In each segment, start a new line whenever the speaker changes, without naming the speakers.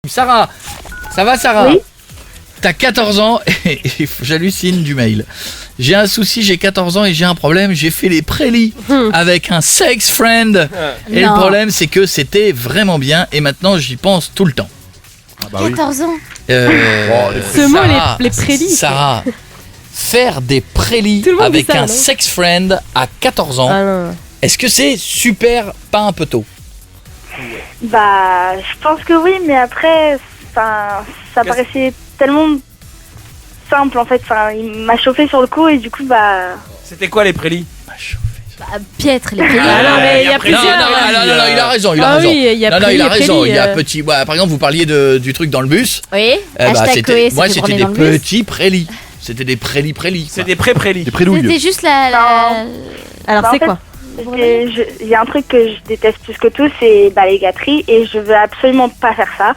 Sarah, ça va Sarah?
Oui.
T'as 14 ans et j'hallucine du mail. J'ai un souci, j'ai 14 ans et j'ai un problème, j'ai fait les prélis avec un sex friend. Et
Non.
le problème c'est que c'était vraiment bien et maintenant j'y pense tout le temps.
Ah bah oui.
14 ans.
Ce mot, les prélis.
Sarah, faire des prélis
Tout le monde
avec
dit ça,
un
non
sex friend à 14 ans,
Ah non.
est-ce que c'est super pas un peu tôt?
Bah, je pense que oui, mais après, ça paraissait tellement simple en fait. Enfin, il m'a chauffé sur le coup et du coup, bah.
C'était quoi les prélis?
Bah, piètre les prélis.
Ah non, mais il y a
après,
Non,
plusieurs.
non, il a raison, il a
Ah
raison.
oui, il y a
non,
prélis
il a
et
raison.
prélis,
Il y a petit. Par exemple, vous parliez du truc dans le bus.
Oui.
Eh bah,
Hashtag Chloé,
moi,
s'est fait
c'était
branler
des
dans le bus.
petits prélis. C'était des prélis.
C'est des pré-prélis.
Des
C'était
prélouilles.
juste la.
Alors
Bah, en
c'est
fait,
quoi?
Il y a un truc que je déteste plus que tout, c'est les gâteries et je veux absolument pas faire ça.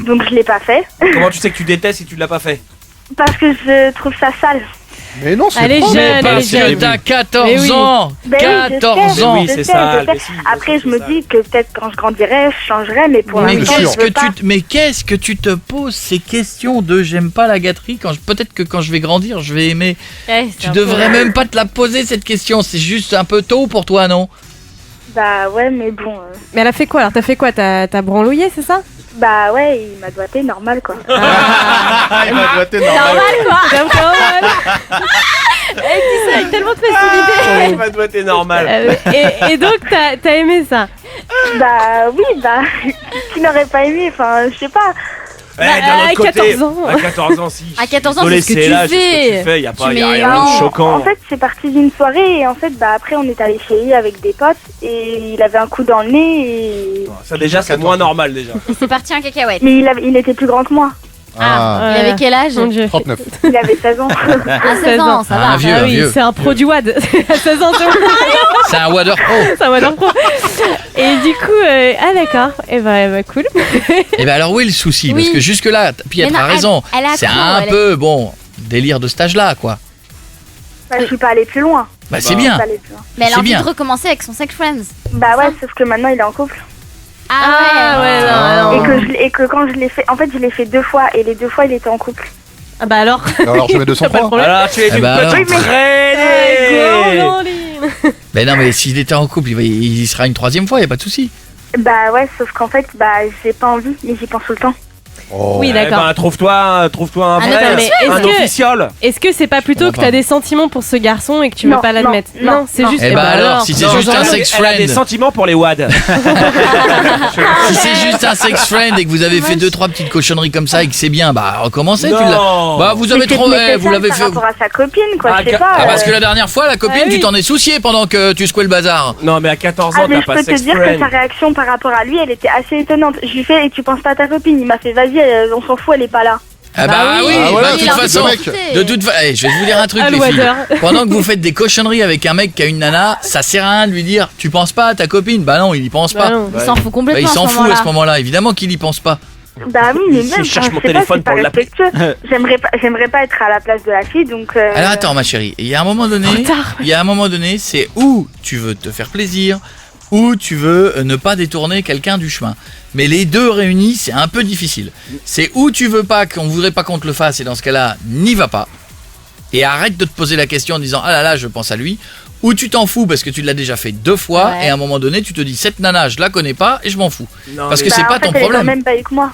Donc je l'ai pas fait
Comment tu sais que tu détestes si tu l'as pas fait?
parce que je trouve ça sale.
Mais non, c'est
Elle est
trop
jeune,
bien.
elle est
Parce que
jeune.
t'as 14
Mais oui.
ans.
Ben oui, je
14
sais,
ans.
Mais oui,
je
c'est
sais,
sale,
je
mais
sais.
si,
Après,
c'est
je me
sale.
dis que peut-être quand je grandirai, je changerai, mais pour
Mais
l'instant,
qu'est-ce
je veux pas.
qu'est-ce que tu te poses ces questions de j'aime pas la gâterie peut-être que quand je vais grandir, je vais aimer. Tu devrais même pas te la poser cette question, c'est juste un peu tôt pour toi, non?
Bah ouais, mais bon.
Mais elle a fait quoi alors? T'as fait quoi? T'as branlouillé, c'est ça?
Bah ouais, il m'a doigté normal quoi.
Ah, il m'a doigté normal.
T'as vraiment- Elle dit ça avec tellement de facilité.
Il m'a doigté normal.
Et donc t'as aimé ça?
Bah oui, bah qui n'aurait pas aimé, enfin je sais pas.
Eh, d'un
à
autre côté,
14 ans.
à 14 ans, si.
À 14 ans,
Désolé,
c'est ce que tu
l'âge, c'est ce que
fais.
tu fais. Y a pas,
Tu
y a
mets-
rien de
Non,
choquant.
En fait, c'est parti d'une soirée et en fait, bah après on est allé chez lui avec des potes et il avait un coup dans le nez et
Ça déjà, c'est moins normal déjà.
C'est parti en cacahuète.
mais il était plus grand que moi.
Ah,
Il avait quel âge?
Mon Dieu.
39.
Il avait 16 ans.
À 16 ans, ça
Ah,
va.
vieux.
Ah oui,
vieux.
c'est un pro du WAD. À 16 ans,
C'est un Water Pro.
ça va leur pro. Et du coup, ah d'accord. Et bah cool.
Et ben alors où est le souci?
Oui.
Parce que jusque là, Piètre
Mais non,
a raison.
elle a
C'est
accro,
un
elle est-
peu bon délire de cet âge-là, quoi.
Bah, je suis pas allée plus loin.
Bah c'est
Je
bien.
suis pas allée plus loin.
Mais elle
C'est
a envie
bien.
de recommencer avec son sex friends.
Bah ouais, sauf que maintenant il est en couple.
Ah ouais.
non.
Et que quand je l'ai fait, en fait je l'ai fait 2 fois et les 2 fois il était en couple.
Ah bah alors.
Alors je mets 200
Pas de
francs.
problème.
Alors, tu es
Eh
une
ben alors.
petite
Oui,
traînée.
Mais non, mais s'il était en couple, il y sera une 3e fois, y a pas de souci.
Bah ouais, sauf qu'en fait, bah j'ai pas envie, mais j'y pense tout le temps.
Oh.
Oui, d'accord.
Eh ben, trouve-toi un
Ah,
vrai,
non, mais
est-ce
un
que-
officiel.
Est-ce que c'est pas plutôt
comprends
que t'as
pas.
des sentiments pour ce garçon et que tu veux
Non,
pas l'admettre?
non,
Non, c'est
non.
juste.
Eh ben alors, si c'est
Non,
juste un
elle
sex
a des
friend,
sentiments pour les WAD.
si c'est juste un sex friend et que vous avez fait 2-3 petites cochonneries comme ça et que c'est bien, bah recommencez. Tu l'as.
Non.
Bah vous avez
Mais c'est-
trop,
mais c'est
vous
ça
l'avez
par
fait.
rapport à sa copine, quoi,
Ah,
je sais pas.
Ah parce que la dernière fois, la copine,
Ah oui.
tu t'en es soucié pendant que tu secouais le bazar.
Non, mais à 14 ans,
Ah mais
t'as
je
pas
peux te
sex
dire que
friend.
sa réaction par rapport à lui, elle était assez étonnante. Je lui fais, et tu penses pas à ta copine? Il m'a fait, vas-y, on s'en fout, elle est pas là.
Ah bah,
Bah
oui,
oui.
Ah, voilà,
bah, de
c'est
toute
un
façon,
mec.
de toute façon, je vais vous dire un truc
Ah,
les
le
filles.
water.
Pendant que vous faites des cochonneries avec un mec qui a une nana, ça sert à rien de lui dire tu penses pas à ta copine. Bah non, il y pense
Bah
pas.
non.
Il s'en fout
Bah,
complètement.
il s'en
à ce
fout à ce
moment-là.
moment-là, évidemment qu'il y pense pas.
Bah oui, mais
Si,
même,
je cherche
enfin,
mon
je sais
téléphone
pas, c'est
pour
pas
l'appeler.
respectueux. J'aimerais pas être à la place de la fille, donc...
Alors attends ma chérie, il y a un moment donné, c'est où tu veux te faire plaisir, ou tu veux ne pas détourner quelqu'un du chemin. Mais les deux réunis, c'est un peu difficile. C'est où tu veux pas qu'on voudrait pas qu'on te le fasse et dans ce cas-là, n'y va pas. Et arrête de te poser la question en disant ah là là, je pense à lui. Ou tu t'en fous parce que tu l'as déjà fait 2 fois
Ouais.
et à un moment donné, tu te dis cette nana, je la connais pas et je m'en fous.
Non,
Parce
mais-
que c'est
bah,
pas
en fait,
ton
elle est
problème.
quand même pas avec moi.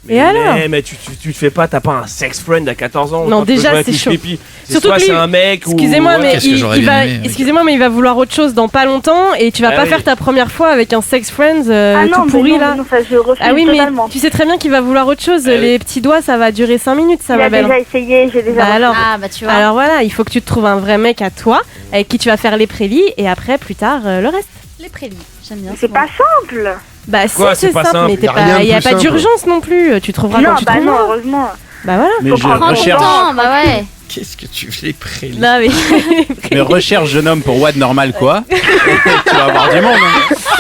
Et alors
mais tu te fais pas, t'as pas un sex friend à 14 ans.
Non,
quand tu
déjà,
veux jouer avec
c'est
une
chaud.
pipi. C'est
Surtout
soit
que lui-
c'est un mec ou.
Excusez-moi, mais
Qu'est-ce que j'aurais
il
bien
va.
aimé, oui.
Excusez-moi, mais il va vouloir autre chose dans pas longtemps et tu vas
Ah
pas
oui.
faire ta première fois avec un sex friend
Ah non,
tout
mais
pourri
non,
là.
non, ça je refuse
Ah oui, mais
totalement.
tu sais très bien qu'il va vouloir autre chose.
Ah oui.
Les petits doigts, ça va durer 5 minutes, ça
Il
ma
a
belle.
déjà essayé, j'ai déjà...
Bah alors.
Ah bah tu vois.
Alors voilà, il faut que tu te trouves un vrai mec à toi avec qui tu vas faire les prélis et après plus tard le reste.
Les prélis. J'aime bien.
C'est
ce
pas
mot.
simple.
Bah
Quoi,
si, c'est
c'est pas
simple,
simple,
mais t'es
y a rien
pas,
de
y a
plus
pas
simple.
d'urgence non plus. Tu trouveras
Non,
quand tu
bah non,
trouveras.
heureusement.
Bah voilà.
Mais
Faut
je
prendre
Prends ton
recherche.
temps, bah ouais.
Qu'est-ce que tu fais les prélis?
Non mais
Mais recherche jeune homme pour WAD normal quoi. Tu vas avoir du monde.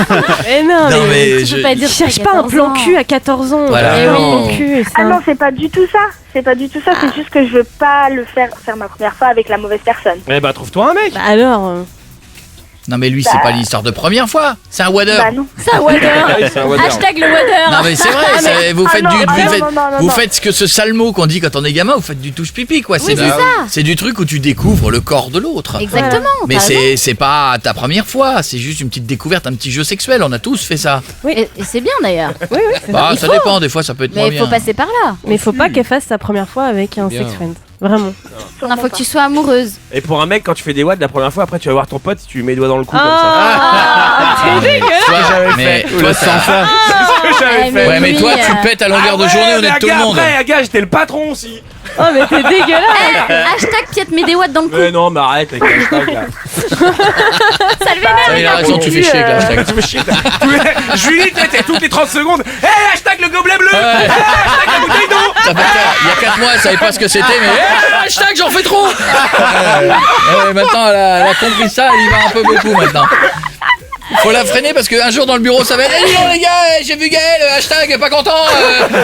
Hein.
mais non,
Non,
mais
mais
Tu peux pas dire ça à
cherche pas un
14
plan
ans.
cul à 14 ans.
Voilà.
Eh oui,
Non.
plan cul,
Ah non, c'est pas du tout ça. C'est pas du tout ça, c'est juste que je veux pas le faire ma première fois avec la mauvaise personne.
Eh bah, trouve-toi un mec.
Bah alors.
Non mais lui, c'est pas l'histoire de première fois. C'est un wader.
Bah non.
C'est un wader.
C'est un wader.
Hashtag le wader.
Non mais c'est vrai, vous faites
non,
du,
ah,
vous
non,
faites,
non, non,
vous
non.
faites ce que ce sale mot qu'on dit quand on est gamin, vous faites du touche pipi quoi.
Oui, c'est ça.
C'est du truc où tu découvres le corps de l'autre.
Exactement.
Mais
t'as raison.
c'est pas ta première fois, c'est juste une petite découverte, un petit jeu sexuel. On a tous fait ça.
Et c'est bien d'ailleurs.
Oui, oui, c'est ça.
Bah
Il
ça
faut.
dépend, des fois ça peut être moins
Mais il faut
bien.
passer par là.
Mais faut pas qu'elle fasse sa première fois avec un sex friend. Vraiment.
Non, faut que tu sois amoureuse.
Et pour un mec, quand tu fais des wads la première fois, après tu vas voir ton pote, tu lui mets les doigts dans le cou
Ah, c'est dégueulasse.
Toi,
j'avais
mais
fait.
toi, sans ça.
comme ça. J'avais
Ouais,
fait.
Ouais, mais toi,
Oui,
tu pètes à longueur de
Ah
journée
ouais,
au
mais
nez de tout le
gars,
monde.
Après, gars, j'étais le patron aussi.
Oh, mais t'es dégueulasse.
Hashtag Piette met des watts dans le cou.
Mais non, mais arrête avec le hashtag là.
Ça le vénère.
Ça, il a raison, tu fais chier avec l'hashtag.
Tu me chies. Julie, t'es toutes les 30 secondes. Hé, hashtag le gobelet bleu.
Ouais.
Hashtag la bouteille d'eau.
Ça fait il y a 4 mois, elle savait pas ce que c'était, mais hashtag, j'en fais trop. Maintenant, elle a compris ça, elle y va un peu beaucoup maintenant. Faut la freiner parce qu'un jour dans le bureau ça va être dis donc les gars, j'ai vu Gaël, hashtag pas content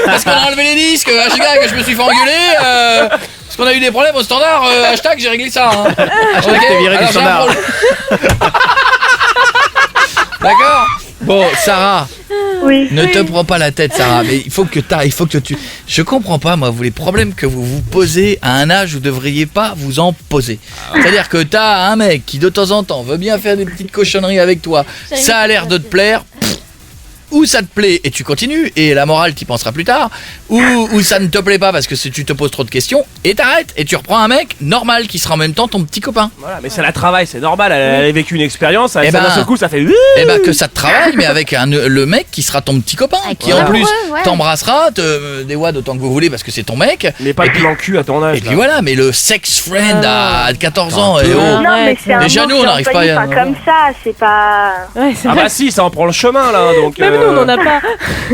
parce qu'on a enlevé les disques, hashtag je me suis fait engueuler parce qu'on a eu des problèmes au standard, hashtag j'ai réglé ça. Hein.
Hashtag t'es viré du
Alors, j'ai un
standard.
problème. D'accord. Bon, Sarah,
Oui.
ne te prends pas la tête, Sarah, mais il faut que tu... Je comprends pas, moi, vous, les problèmes que vous vous posez à un âge où vous devriez pas vous en poser. C'est-à-dire que t'as un mec qui, de temps en temps, veut bien faire des petites cochonneries avec toi, ça a l'air de te plaire, ou ça te plaît et tu continues, et la morale, t'y penseras plus tard, ou ça ne te plaît pas parce que tu te poses trop de questions, et t'arrêtes, et tu reprends un mec normal qui sera en même temps ton petit copain.
Voilà, mais ça la travaille, c'est normal. Elle a vécu une expérience.
Eh
Ça
ben,
d'un seul coup, ça fait.
Eh ben que ça te travaille, mais avec le mec qui sera ton petit copain,
Ah,
qui en
amoureux,
plus
ouais.
t'embrassera, des wads autant que vous voulez parce que c'est ton mec.
Mais pas
Et
de
puis-
plan cul à ton âge.
Et puis voilà, mais le sex friend à 14 ans, et oh.
Non, mais
Arrête.
c'est un
Déjà,
mot
nous, on
qui est
n'arrive pas
employé,
à-
enfin, comme ça, c'est pas...
Ouais, c'est
Ah
vrai.
bah si, ça en prend le chemin là. Donc.
Même nous, on en a pas.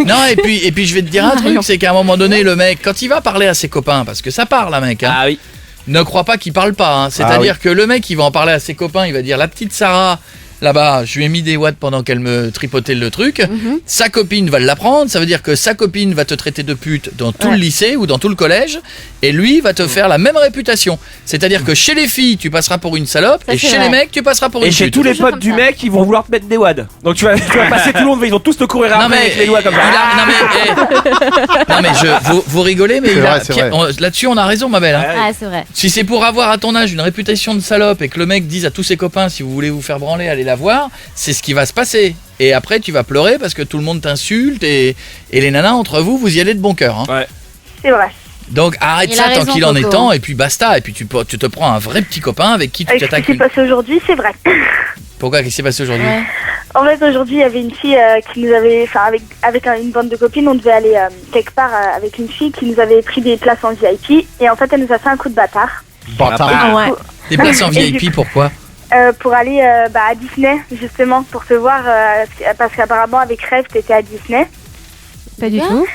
Non, et puis je vais te dire un truc, c'est qu'à un moment donné, le mec, quand il va parler à ses copains, parce que ça parle, un mec, hein,
Ah oui.
ne crois pas qu'il parle pas. Hein. C'est-à-dire que le mec, il va en parler à ses copains, il va dire la petite Sarah. Là-bas, je lui ai mis des watts pendant qu'elle me tripotait le truc. Sa copine va l'apprendre. Ça veut dire que sa copine va te traiter de pute dans tout le lycée ou dans tout le collège. Et lui va te faire la même réputation. C'est-à-dire que chez les filles, tu passeras pour une salope.
Ça,
Et
c'est
chez
vrai.
les mecs, tu passeras pour
Et
une
chez
pute.
tous les
Toujours
potes
comme
du
ça.
mec, ils vont vouloir te mettre des wads. Donc tu vas passer tout le monde, ils vont tous te courir
Non
après
mais,
avec les doigts comme ça.
non mais vous rigolez, mais
C'est vrai, c'est vrai.
là-dessus on a raison, ma belle. Hein.
Ah, c'est vrai.
Si c'est pour avoir à ton âge une réputation de salope et que le mec dise à tous ses copains si vous voulez vous faire branler, allez la voir, c'est ce qui va se passer. Et après tu vas pleurer parce que tout le monde t'insulte et les nanas entre vous, vous y allez de bon cœur. Hein.
Ouais.
C'est vrai.
Donc arrête
Il
ça
a
tant
raison,
qu'il en est
Coco.
temps et puis basta. Et puis tu te prends un vrai petit copain avec qui tu
Avec ce qui
t'attaques.
s'est passé aujourd'hui, c'est vrai.
Pourquoi? Qu'est-ce qui s'est passé aujourd'hui?
Ouais.
En fait, aujourd'hui, il y avait une fille qui nous avait... Enfin, avec une bande de copines, on devait aller quelque part avec une fille qui nous avait pris des places en VIP. Et en fait, elle nous a fait un coup de bâtard.
Bâtard.
Ah ouais.
T'es placé en
Et
VIP,
du-
pourquoi?
Pour aller à Disney, justement, pour te voir. Parce qu'apparemment, avec Rêve, t'étais à Disney.
Pas du
Quoi
tout.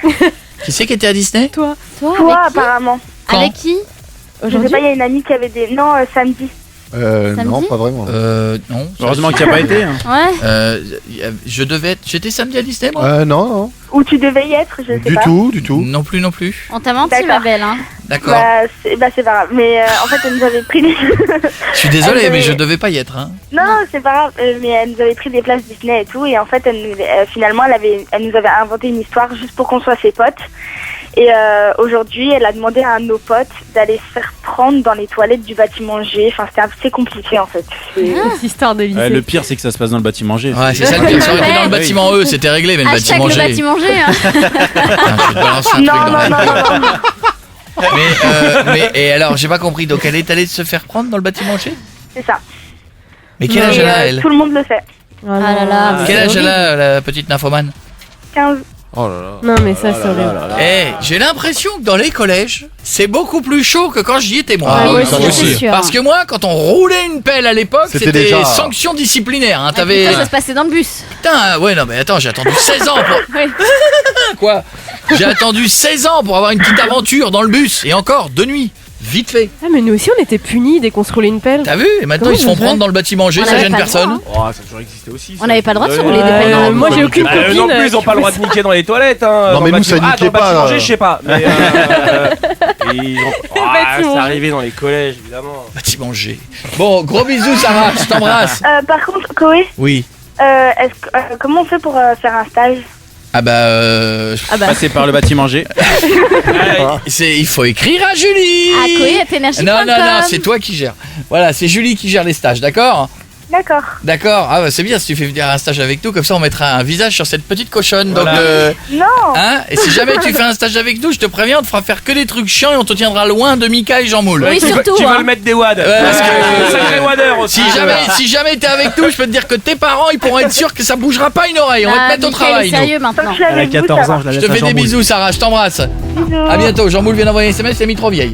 Qui c'est qui était à Disney?
Toi,
Toi,
Toi,
avec qui
apparemment.
Quand?
Avec qui
Je sais
aujourd'hui
pas, il y a une amie qui avait des... Non, samedi.
Non,
Samedi
pas vraiment.
Non.
Heureusement qu'il n'y a pas été. Hein.
Ouais.
J'étais samedi à Disney, moi?
Non,
Où tu devais y être, je sais
du
pas.
tout, du tout.
Non plus, non plus.
On t'a menti,
D'accord.
ma belle. Hein.
D'accord.
C'est pas grave. Mais en fait, elle nous avait pris des...
Je suis désolé,
elle
mais
devait-
je devais pas y être. Hein.
Non, c'est pas grave, mais elle nous avait pris des places Disney et tout, et en fait, finalement, elle nous avait inventé une histoire juste pour qu'on soit ses potes. Et aujourd'hui, elle a demandé à un de nos potes d'aller se faire prendre dans les toilettes du bâtiment G. Enfin, c'était assez compliqué en fait.
Cette histoire de lycée.
Le pire, c'est que ça se passe dans le bâtiment G.
Ouais, c'est ça le pire. Ça aurait été dans le
Ouais.
bâtiment E, c'était réglé, mais le
Hashtag
bâtiment
le
G.
bâtiment G. Hein.
Putain, je vais te balancer un
Non,
truc dans
non,
la
non,
gueule.
non, non,
Mais et alors, j'ai pas compris. Donc, elle est allée se faire prendre dans le bâtiment G?
c'est ça.
Mais quel
Mais,
âge elle a, elle?
tout le monde le fait.
Oh
Ah là là, mais
Quel
c'est
âge elle
horrible.
a, la petite nymphomane?
15.
Oh là là.
Non, mais ça, c'est horrible.
J'ai l'impression que dans les collèges, c'est beaucoup plus chaud que quand j'y étais moi.
Ah
oui,
oui, ça
c'est
aussi.
sûr.
Parce que moi, quand on roulait une pelle à l'époque,
C'était
c'était
déjà-
sanction disciplinaire. Hein.
Ah,
T'avais.
putain, ça se passait dans le bus.
Putain, ouais, non, mais attends, j'ai attendu 16 ans pour.
Oui.
Quoi? J'ai attendu 16 ans pour avoir une petite aventure dans le bus, et encore de nuit. vite fait.
Ah, mais nous aussi, on était punis dès qu'on se roulait une pelle.
T'as vu? Et maintenant
Comment
ils se font
on fait
prendre dans le bâtiment G,
On
ça
avait
gêne
pas le
personne.
droit,
Oh, ça a toujours existé aussi.
On n'avait pas le droit de se rouler des
Ouais,
pelles dans la
moi,
rue.
j'ai aucune copine.
Non plus, ils ont pas le droit de niquer dans les toilettes. Hein,
Non, mais
dans le
nous, ça
bâtiment.
niquait
dans le
pas,
bâtiment G, je sais pas. Mais ils ont...
bâtiment
c'est
G.
arrivé dans les collèges, évidemment.
Bâtiment G. Bon, gros bisous Sarah, je t'embrasse.
Par contre, Chloé,
Oui.
comment on fait pour faire un stage?
Ah bah,
Passer par le bâtiment G.
il faut écrire à Julie.
À coé@energie.com.
Non, c'est toi qui gères. Voilà, c'est Julie qui gère les stages, d'accord?
D'accord.
D'accord. Ah bah c'est bien si tu fais venir un stage avec nous, comme ça on mettra un visage sur cette petite cochonne.
Voilà.
Donc,
Non.
hein? Et si jamais tu fais un stage avec nous, je te préviens, on te fera faire que des trucs chiants et on te tiendra loin de Mika et Jean Moule.
Oui, surtout,
Qui
hein.
veulent mettre des wads.
parce que-
Sacré wadeur aussi.
Si jamais t'es avec nous, je peux te dire que tes parents ils pourront être sûrs que ça bougera pas une oreille. On va
Ah,
te mettre au
Mickaël
travail.
est
nous.
sérieux
Tant que
maintenant.
je suis avec vous, ça va.
Je te fais des bisous, Sarah, je t'embrasse.
Bisous.
À bientôt. Jean Moule vient d'envoyer un SMS, il a mis trop vieille.